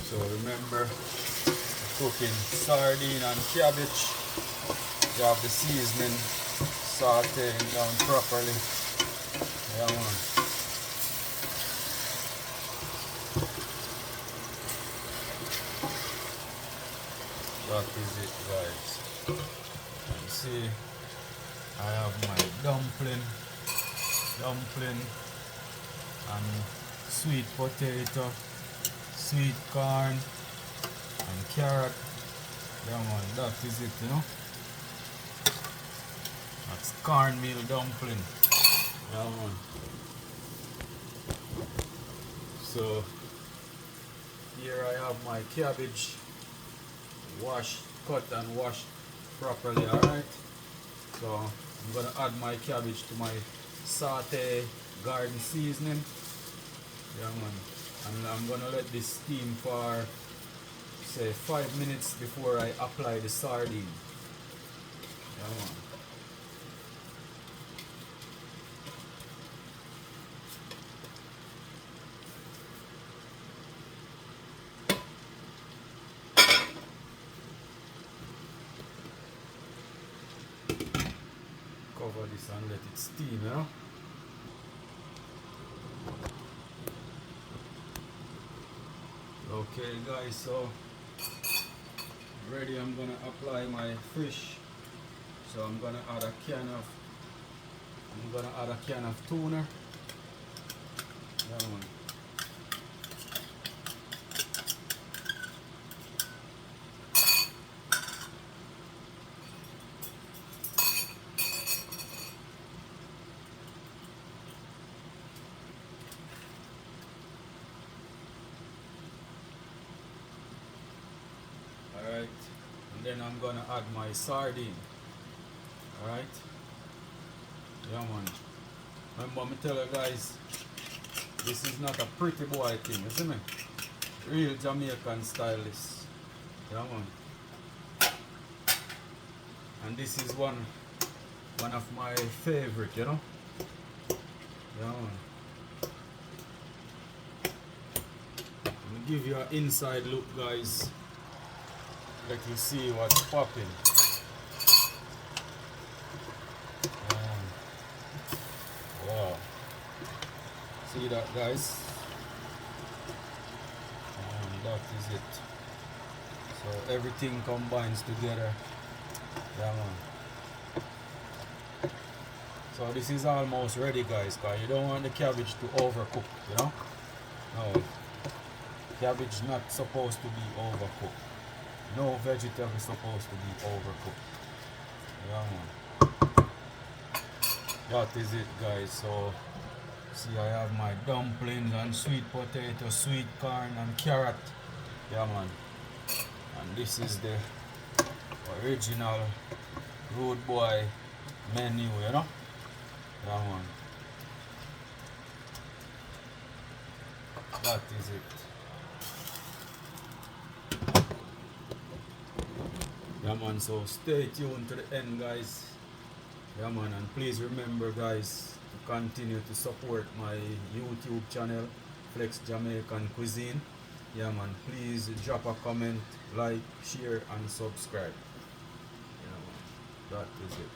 So remember, cooking sardine and cabbage. You have the seasoning sauteing down properly. Yeah, man. That is it, guys. You see, I have my dumpling and sweet potato, sweet corn and carrot. Yeah, man, that is it, you know. That's cornmeal dumpling. Yeah, man. So here I have my cabbage washed, cut and washed properly. Alright, so I'm gonna add my cabbage to my saute garden seasoning. Yeah, man. And I'm gonna let this steam for say 5 minutes before I apply the sardine. Yeah, man. Cover this and let it steam, you know. Okay, guys, so ready. I'm gonna apply my fish. So I'm gonna add a can of tuna. Yeah, man. Alright, and then I'm gonna add my sardine. Alright, yeah, man. Remember me tell you guys, this is not a pretty boy thing, you see me? Real Jamaican style this. Yeah, man. And this is one of my favorite, you know. Yeah, man. Let me give you an inside look, guys. Let you see what's popping. Wow. See that, guys? That is it. So everything combines together. Yeah, man. So this is almost ready, guys, because you don't want the cabbage to overcook, you know? No. Cabbage not supposed to be overcooked. No vegetable is supposed to be overcooked. Yeah, man. That is it, guys. So see, I have my dumplings and sweet potato, sweet corn and carrot. Yeah, man. And this is the original road boy menu, you know. Yeah, man. That is it. Yeah, man. So stay tuned to the end, guys. Yeah, man. And please remember, guys, to continue to support my YouTube channel, Flex Jamaican Cuisine. Yeah, man. Please drop a comment, like, share and subscribe. Yeah, man. That is it.